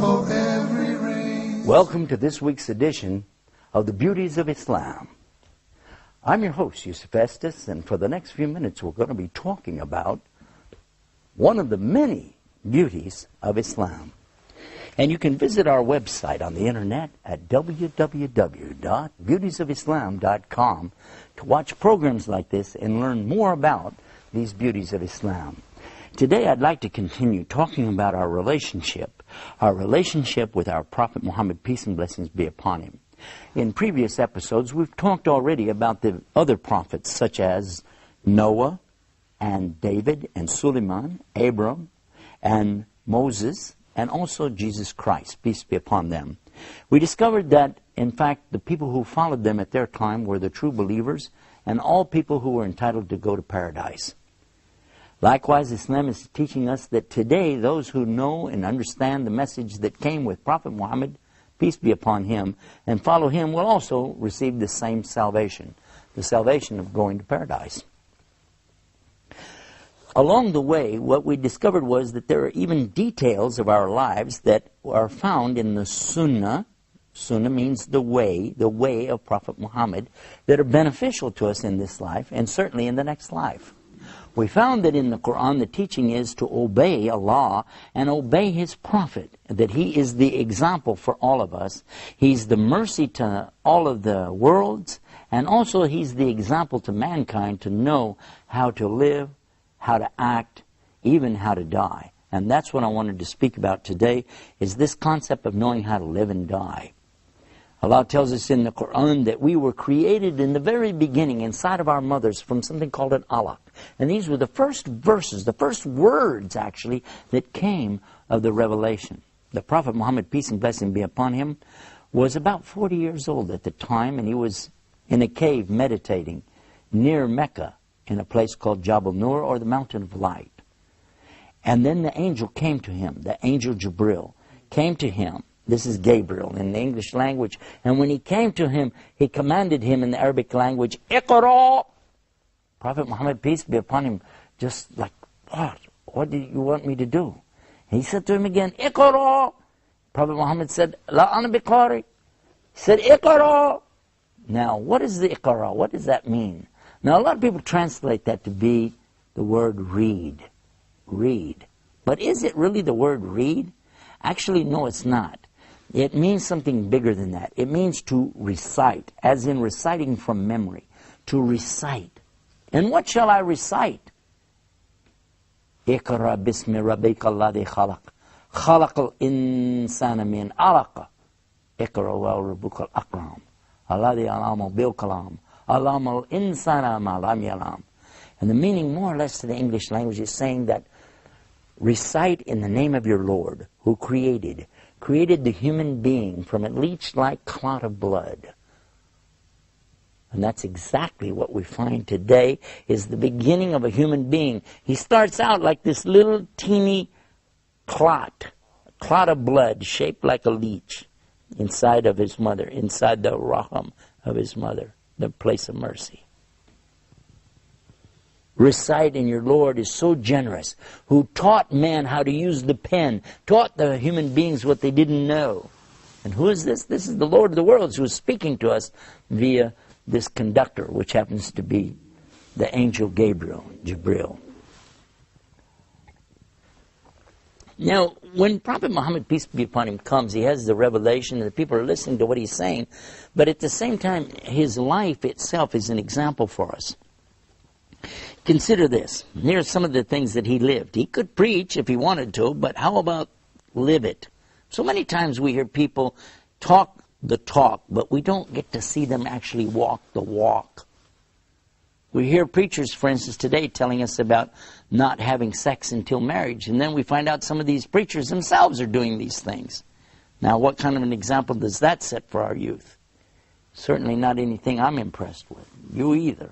for every race. Welcome to this week's edition of the Beauties of Islam. I'm your host, Yusuf Estes, and for the next few minutes we're going to be talking about one of the many beauties of Islam. And you can visit our website on the internet at www.beautiesofislam.com to watch programs like this and learn more about these beauties of Islam. Today I'd like to continue talking about our relationship with our Prophet Muhammad, peace and blessings be upon him. In previous episodes we've talked already about the other prophets such as Noah and David and Suleiman, Abram and Moses, and also Jesus Christ, peace be upon them. We discovered that, in fact, the people who followed them at their time were the true believers and all people who were entitled to go to paradise. Likewise, Islam is teaching us that today those who know and understand the message that came with Prophet Muhammad, peace be upon him, and follow him will also receive the same salvation, the salvation of going to paradise. Along the way, what we discovered was that there are even details of our lives that are found in the Sunnah. Sunnah means the way of Prophet Muhammad, that are beneficial to us in this life and certainly in the next life. We found that in the Quran the teaching is to obey Allah and obey His Prophet, that He is the example for all of us. He's the mercy to all of the worlds, and also He's the example to mankind to know how to live, how to act, even how to die. And that's what I wanted to speak about today, is this concept of knowing how to live and die. Allah tells us in the Quran that we were created in the very beginning inside of our mothers from something called an alaq. And these were the first verses, the first words actually, that came of the revelation. The Prophet Muhammad, peace and blessing be upon him, was about 40 years old at the time, and he was in a cave meditating near Mecca, in a place called Jabal Nur, or the Mountain of Light. And then the angel came to him, the angel Jibril came to him. This is Gabriel in the English language. And when he came to him, he commanded him in the Arabic language, Iqra! Prophet Muhammad, peace be upon him, just like, what do you want me to do? And he said to him again, Iqra! Prophet Muhammad said, La ana biqari. He said, Iqra! Now, what is the Iqra? What does that mean? Now, a lot of people translate that to be the word read. Read. But is it really the word read? Actually, no, it's not. It means something bigger than that. It means to recite, as in reciting from memory. To recite. And what shall I recite? Iqra bismi rabbika alladhi khalaq. Khalaq al-insana min alaqa. Iqra wa rabbuka al-akram. Alladhi alama bil kalam. Alam al-insana ma lam yalam. And the meaning more or less to the English language is saying that recite in the name of your Lord, who created the human being from a leech-like clot of blood. And that's exactly what we find today is the beginning of a human being. He starts out like this little teeny clot of blood shaped like a leech inside of his mother, inside the raham of his mother, the place of mercy. Recite in your Lord is so generous, who taught man how to use the pen, taught the human beings what they didn't know. And who is this? This is the Lord of the worlds who is speaking to us via this conductor, which happens to be the angel Gabriel, Jibril. Now, when Prophet Muhammad, peace be upon him, comes, he has the revelation and the people are listening to what he's saying, but at the same time, his life itself is an example for us. Consider this. Here are some of the things that he lived. He could preach if he wanted to, but how about live it? So many times we hear people talk the talk, but we don't get to see them actually walk the walk. We hear preachers, for instance, today telling us about not having sex until marriage, and then we find out some of these preachers themselves are doing these things. Now, what kind of an example does that set for our youth? Certainly not anything I'm impressed with. You either.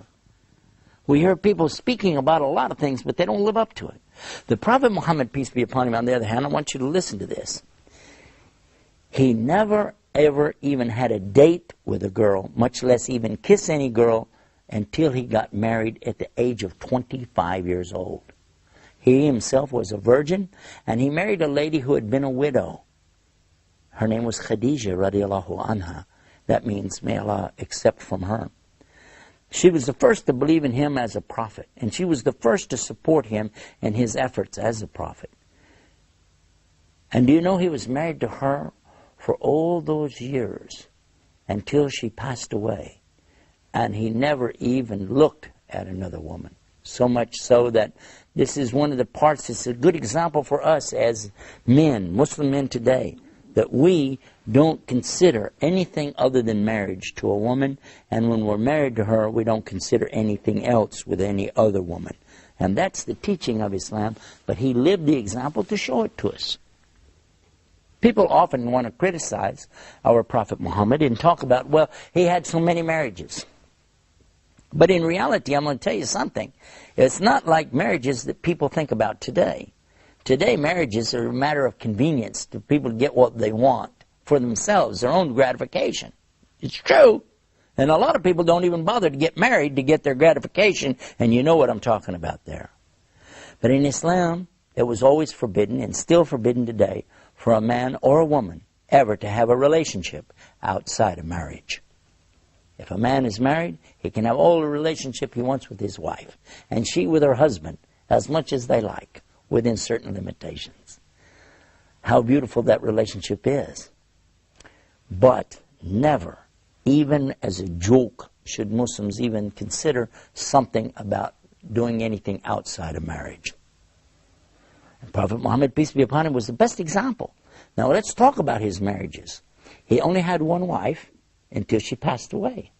We hear people speaking about a lot of things, but they don't live up to it. The Prophet Muhammad, peace be upon him, on the other hand, I want you to listen to this. He never, ever even had a date with a girl, much less even kiss any girl, until he got married at the age of 25 years old. He himself was a virgin, and he married a lady who had been a widow. Her name was Khadija radiallahu anha. That means, may Allah accept from her. She was the first to believe in him as a prophet, and she was the first to support him in his efforts as a prophet. And do you know he was married to her for all those years until she passed away, and he never even looked at another woman. So much so that this is one of the parts, it's a good example for us as men, Muslim men today, that we don't consider anything other than marriage to a woman, and when we're married to her, we don't consider anything else with any other woman. And that's the teaching of Islam, but he lived the example to show it to us. People often want to criticize our Prophet Muhammad and talk about, well, he had so many marriages. But in reality, I'm going to tell you something. It's not like marriages that people think about today. Today, marriages are a matter of convenience to people to get what they want for themselves, their own gratification. It's true. And a lot of people don't even bother to get married to get their gratification, and you know what I'm talking about there. But in Islam, it was always forbidden, and still forbidden today, for a man or a woman ever to have a relationship outside of marriage. If a man is married, he can have all the relationship he wants with his wife, and she with her husband, as much as they like, within certain limitations. How beautiful that relationship is. But never, even as a joke, should Muslims even consider something about doing anything outside of marriage. And Prophet Muhammad, peace be upon him, was the best example. Now let's talk about his marriages. He only had one wife until she passed away.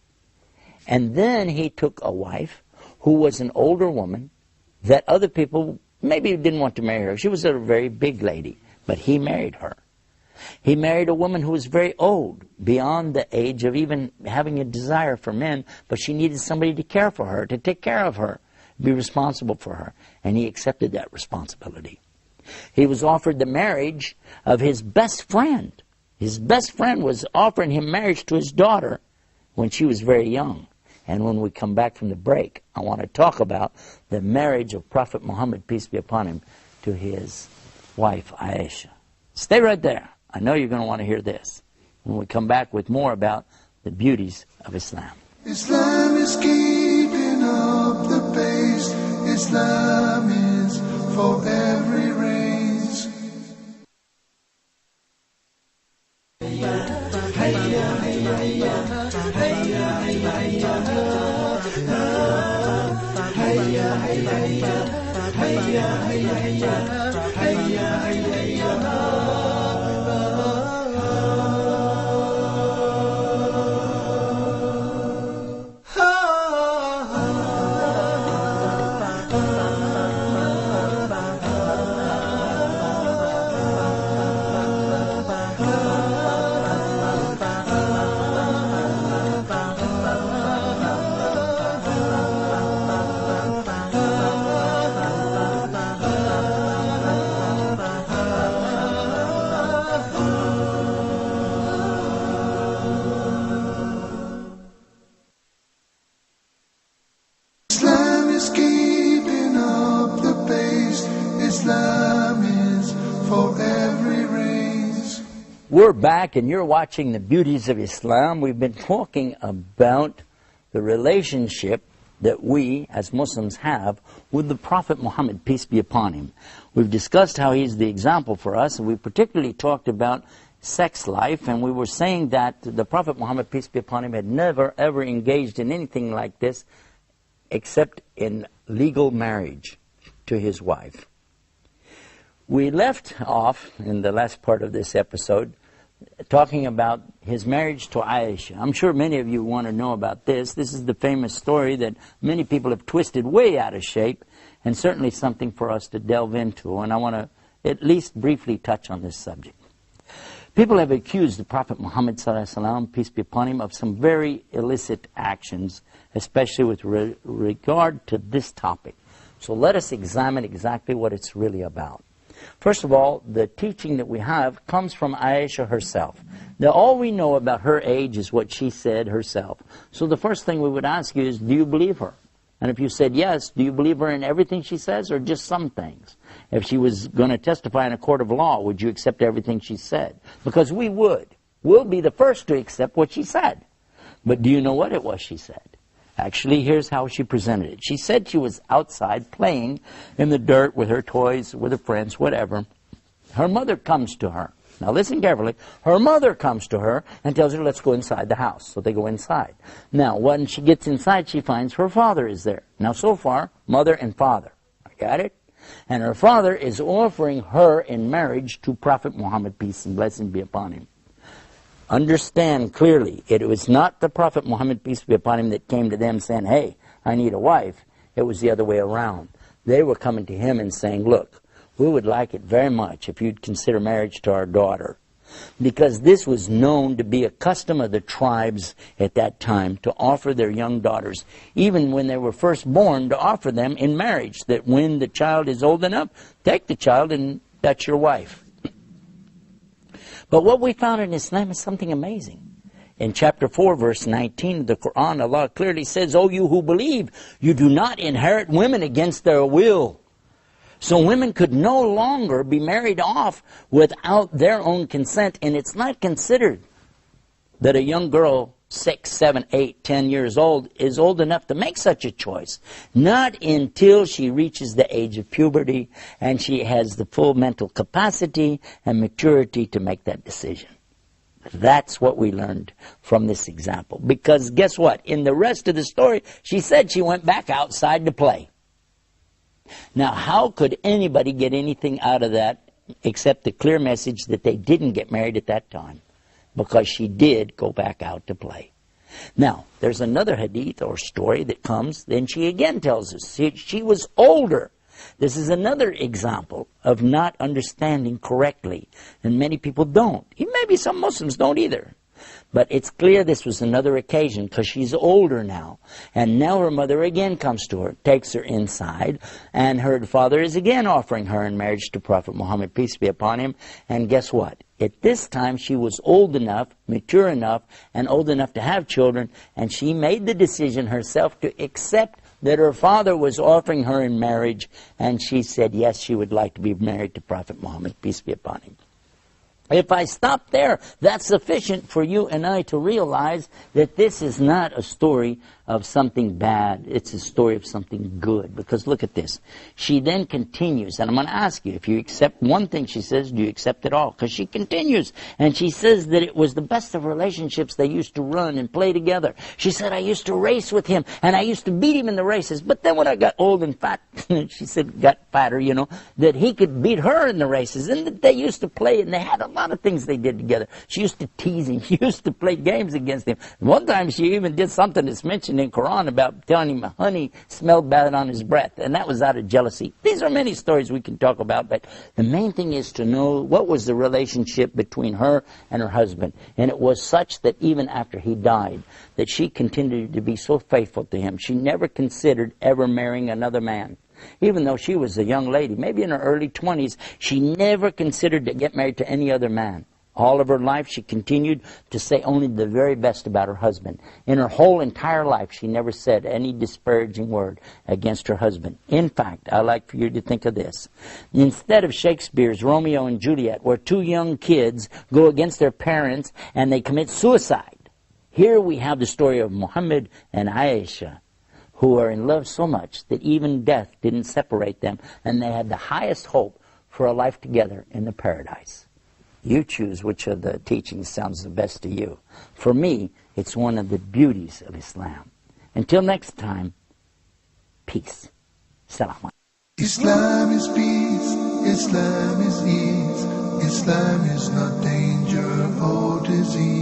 And then he took a wife who was an older woman that other people maybe didn't want to marry her. She was a very big lady, but he married her. He married a woman who was very old, beyond the age of even having a desire for men, but she needed somebody to care for her, to take care of her, be responsible for her. And he accepted that responsibility. He was offered the marriage of his best friend. His best friend was offering him marriage to his daughter when she was very young. And when we come back from the break, I want to talk about the marriage of Prophet Muhammad, peace be upon him, to his wife, Aisha. Stay right there. I know you're going to want to hear this when we come back with more about the beauties of Islam. Islam is keeping up the pace. Islam is for every race. We're back and you're watching the Beauties of Islam. We've been talking about the relationship that we as Muslims have with the Prophet Muhammad, peace be upon him. We've discussed how he's the example for us, and we particularly talked about sex life, and we were saying that the Prophet Muhammad, peace be upon him, had never ever engaged in anything like this except in legal marriage to his wife. We left off in the last part of this episode talking about his marriage to Aisha. I'm sure many of you want to know about this. This is the famous story that many people have twisted way out of shape, and certainly something for us to delve into, and I want to at least briefly touch on this subject. People have accused the Prophet Muhammad ﷺ, peace be upon him, of some very illicit actions, especially with regard to this topic. So let us examine exactly what it's really about. First of all, the teaching that we have comes from Aisha herself. Now, all we know about her age is what she said herself. So the first thing we would ask you is, do you believe her? And if you said yes, do you believe her in everything she says or just some things? if she was going to testify in a court of law, would you accept everything she said? Because we would. We'll be the first to accept what she said. But do you know what it was she said? Actually, here's how she presented it. She said she was outside playing in the dirt with her toys, with her friends, whatever. Her mother comes to her. Now listen carefully. Her mother comes to her and tells her, let's go inside the house. So they go inside. Now, when she gets inside, she finds her father is there. Now, so far, mother and father. Got it? And her father is offering her in marriage to Prophet Muhammad, peace and blessing be upon him. Understand clearly, it was not the Prophet Muhammad, peace be upon him, that came to them saying, hey, I need a wife. It was the other way around. They were coming to him and saying, look, we would like it very much if you'd consider marriage to our daughter. Because this was known to be a custom of the tribes at that time to offer their young daughters, even when they were first born, to offer them in marriage. That when the child is old enough, take the child and that's your wife. But what we found in Islam is something amazing. In chapter 4, verse 19 of the Quran, Allah clearly says, O you who believe, you do not inherit women against their will. So women could no longer be married off without their own consent, and it's not considered that a young girl 6, 7, 8, 10 years old is old enough to make such a choice. Not until she reaches the age of puberty and she has the full mental capacity and maturity to make that decision. That's what we learned from this example. Because guess what? In the rest of the story, she said she went back outside to play. Now, how could anybody get anything out of that except the clear message that they didn't get married at that time? Because she did go back out to play. Now, there's another hadith or story that comes, then she again tells us she was older. This is another example of not understanding correctly, and many people don't. Maybe some Muslims don't either. But it's clear this was another occasion because she's older now. And now her mother again comes to her, takes her inside, and her father is again offering her in marriage to Prophet Muhammad, peace be upon him. And guess what? At this time she was old enough, mature enough, and old enough to have children, and she made the decision herself to accept that her father was offering her in marriage, and she said yes, she would like to be married to Prophet Muhammad, peace be upon him. If I stop there, that's sufficient for you and I to realize that this is not a story of something bad. It's a story of something good. Because look at this. She then continues, and I'm going to ask you, if you accept one thing she says, do you accept it all? Because she continues, and she says that it was the best of relationships. They used to run and play together. She said, I used to race with him, and I used to beat him in the races. But then when I got old and fat, she said, got fatter, you know, that he could beat her in the races, and that they used to play, and they had a lot of things they did together. She used to tease him. She used to play games against him. One time she even did something that's mentioned in Quran about telling him honey smelled bad on his breath, and that was out of jealousy. These are many stories we can talk about, but the main thing is to know what was the relationship between her and her husband. And it was such that even after he died, that she continued to be so faithful to him. She never considered ever marrying another man. Even though she was a young lady, maybe in her early 20s, she never considered to get married to any other man. All of her life, she continued to say only the very best about her husband. In her whole entire life, she never said any disparaging word against her husband. In fact, I like for you to think of this. Instead of Shakespeare's Romeo and Juliet, where two young kids go against their parents and they commit suicide, here we have the story of Muhammad and Aisha, who are in love so much that even death didn't separate them, and they had the highest hope for a life together in the paradise. You choose which of the teachings sounds the best to you. For me, it's one of the beauties of Islam. Until next time, peace. Salam. Islam is peace, Islam is ease, Islam is not danger or disease.